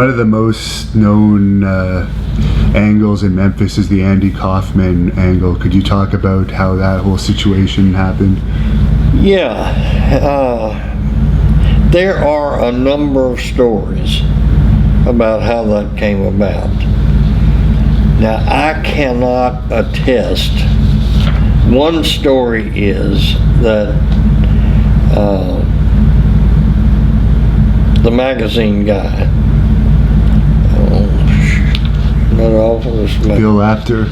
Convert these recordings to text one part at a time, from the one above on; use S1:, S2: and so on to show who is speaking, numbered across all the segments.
S1: One of the most known angles in Memphis is the Andy Kaufman angle. Could you talk about how that whole situation happened?
S2: Yeah, there are a number of stories about how that came about. Now, I cannot attest. One story is that the magazine guy, Bill Apter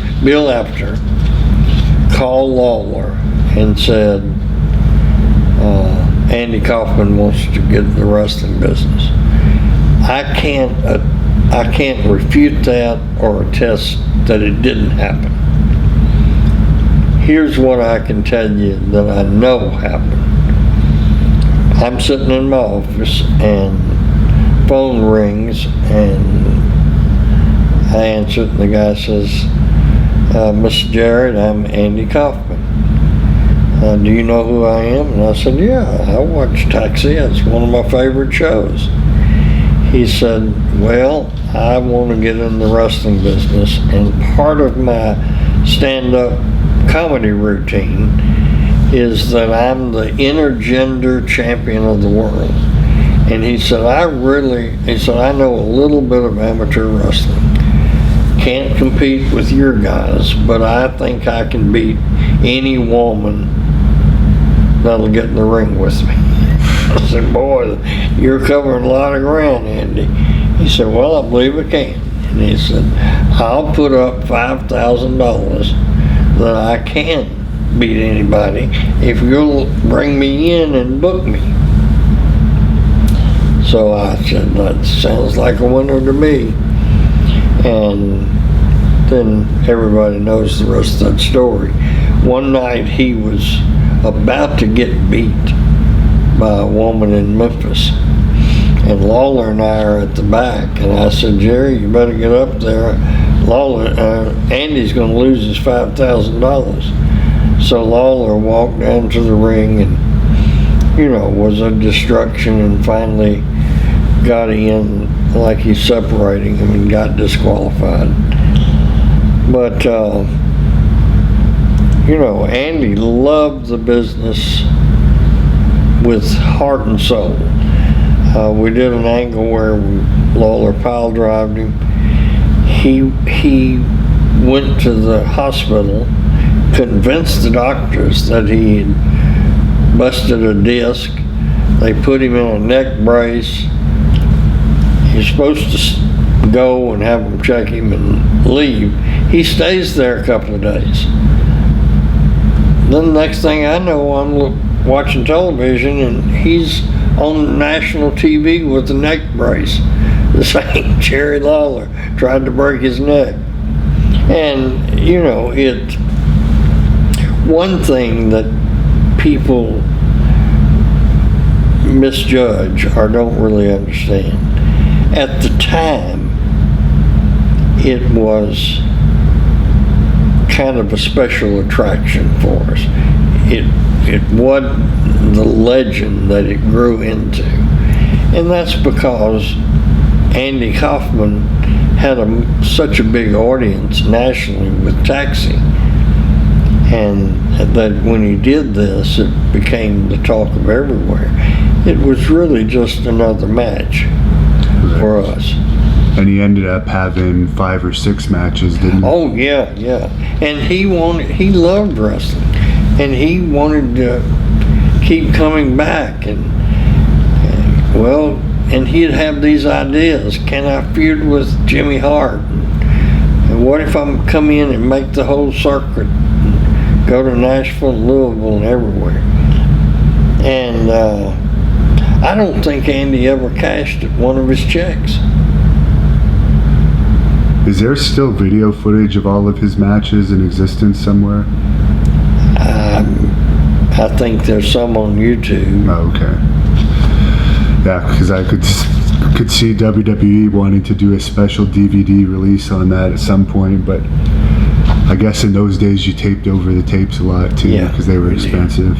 S2: called Lawler and said, Andy Kaufman wants to get in the wrestling business. I can't refute that or attest that it didn't happen. Here's what I can tell you that I know happened. I'm sitting in my office and phone rings and I answer it and the guy says, Mr. Jarrett, I'm Andy Kaufman. Do you know who I am? And I said, yeah, I watch Taxi. It's one of my favorite shows. He said, well, I want to get in the wrestling business, and part of my stand-up comedy routine is that I'm the intergender champion of the world. And he said, I know a little bit of amateur wrestling. Can't compete with your guys, but I think I can beat any woman that'll get in the ring with me. I said, boy, you're covering a lot of ground, Andy. He said, well, I believe I can. And he said, I'll put up $5,000 that I can beat anybody if you'll bring me in and book me. So I said, that sounds like a winner to me. And then everybody knows the rest of that story. One night he was about to get beat by a woman in Memphis, and Lawler and I are at the back, and I said, Jerry, you better get up there. Andy's going to lose his $5,000. So Lawler walked down to the ring and, was a distraction, and finally got in like he's separating him and got disqualified. But, Andy loved the business with heart and soul. We did an angle where Lawler pile drived him. He went to the hospital, convinced the doctors that he had busted a disc. They put him in a neck brace. He's supposed to go and have them check him and leave. He stays there a couple of days. Then the next thing I know, I'm watching television and he's on national TV with a neck brace. The same Jerry Lawler tried to break his neck. And, one thing that people misjudge or don't really understand, at the time, it was kind of a special attraction for us. It wasn't the legend that it grew into. And that's because Andy Kaufman had such a big audience nationally with Taxi. And that when he did this, it became the talk of everywhere. It was really just another match for us.
S1: And he ended up having 5 or 6 matches, didn't he?
S2: Oh, yeah. And he loved wrestling. And he wanted to keep coming back. And he'd have these ideas. Can I feud with Jimmy Hart? And what if I come in and make the whole circuit? Go to Nashville, Louisville, and everywhere. And I don't think Andy ever cashed one of his checks.
S1: Is there still video footage of all of his matches in existence somewhere?
S2: I think there's some on YouTube.
S1: Oh, okay. Yeah, because I could see WWE wanting to do a special DVD release on that at some point, but I guess in those days you taped over the tapes a lot too, because they were expensive.